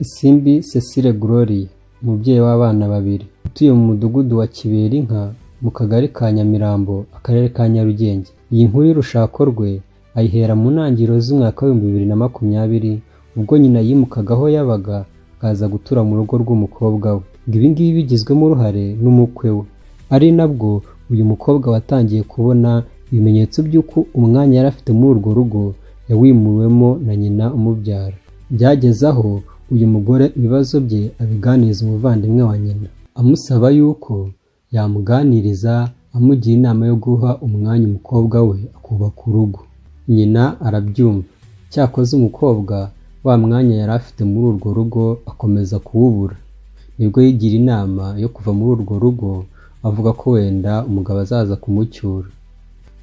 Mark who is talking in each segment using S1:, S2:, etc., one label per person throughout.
S1: Isimbi Cecile Gloria, umubyeyi w'abana babiri, utuye mu mudugudu wa Kiberinka mu kagari ka Nyamirambo, akarere ka Nyarugenge. Iyi nkuru y'urushako rwe ayihera mu ntangiriro z'umwaka wa 2020 ubwo nyina yimukaga aho yabaga akaza gutura mu rugo rw'umukobwa we. Ibi ngibi bigizwemo uruhare n'umukwe we, ari nabwo uyu mukobwa watangiye kubona ibimenyetso by'uko umwanya yari afite muri urwo rugo yawimuwemo na nyina umubyara. Byageze aho uyu mugore ibibazo bye abiganiriza umuvandimwe wa nyina, amusaba yuko yamuganiriza, amugira inama yo guha umwanya umukobwa we akubaka urugo. Nyina arabyumva, cyakoze umukobwa wa mwanya yari afite muri urwo rugo akomeza kuwubura. Nibwo yigira inama yo kuva muri urwo rugo, avuga ko wenda umugabo azaza kumucyura.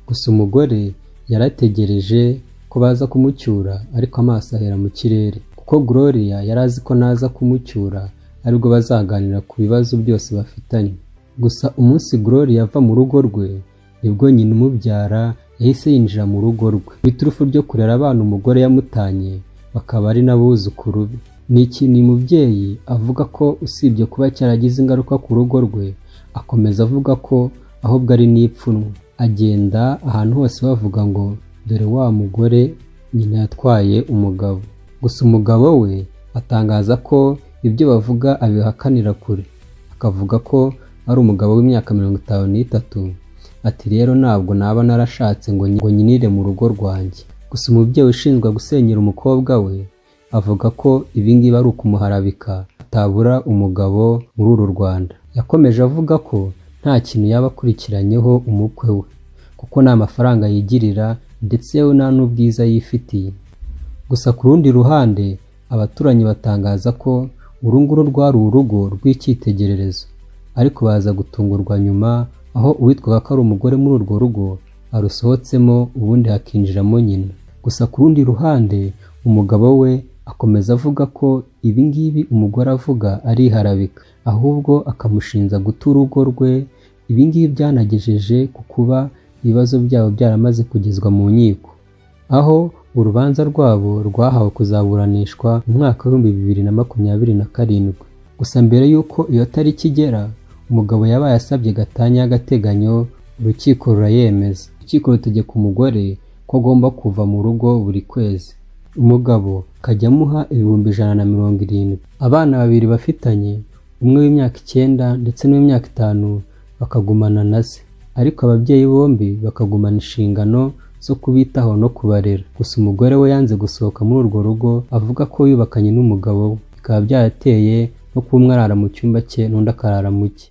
S1: Gusa umugore yarategereje ko baza kumucyura, ariko amaso ahera mu kirere, kuko Gloria yari azi ko naza kumucyura aribwo bazaganira ku bibazo byose bafitanye. Gusa umunsi Gloria ava mu rugo rwe, nibwo nyina umubyara yahise yinjira mu rugo rwe. Biturufu ryo kurera abana umugore yamutanye bakaba ari n'abuzukuru be. Ni ikintu uyu mubyeyi avuga ko usibye kuba cyaragize ingaruka ku rugo rwe, akomeza avuga ko ahubwo ari n'ipfunwe. Agenda ahantu hose bavuga ngo dore wa mugore nyina yatwaye umugabo. Gusa umugabo we atangaza ko ibyo bavuga abihakanira kure, akavuga ko ari umugabo w'imyaka 53. Ati rero ntabwo naba narashatse ngo nyinire mu rugo rwanjye. Gusa umubyeyi ushinzwe gusenyera umukobwa we avuga ko ibingibi ari ukumuharabika, atabura umugabo muri uru Rwanda. Yakomeje avuga ko nta kintu yaba akurikiranyeho umukwe we, kuko nta mafaranga yigirira ndetse yewe nta n'ubwiza yifitiye. Gusa ku rundi ruhande abaturanyi batangaza ko urunguru rwari urugo rw'icyitegererezo, ariko baza gutungurwa nyuma aho uwitwaga ko ari umugore muri urwo rugo arusohotsemo, ubundi hakinjiramo nyina. Gusa ku rundi ruhande umugabo we akomeza avuga ko ibingibi umugore avuga ari iharabika, ahubwo akamushinja guta urugo rwe. Ibingibi byanagejeje ku kuba ibibazo byabo byaramaze kugezwa mu nkiko, aho urubanza rwabo rwahawe kuzaburanishwa mu mwaka wa 2027. Gusa mbere y'uko iyo tariki igera, umugabo yabaye asabye gatanya y'agateganyo, urukiko rurayemeza. Urukiko rutegeka umugore ko agomba kuva mu rugo buri kwezi, umugabo akajya amuha 170,000. Abana babiri bafitanye, umwe w'imyaka 9 ndetse n'uw'imyaka 5 bakagumana na se, ariko ababyeyi bombi bakagumana inshingano zo kubitaho no kubarera. Gusa umugore we yanze gusohoka muri urwo rugo, avuga ko yubakanye n'umugabo we, bikaba byarateye no kuba umwe arara mu cyumba cye n'undi akarara mu cye.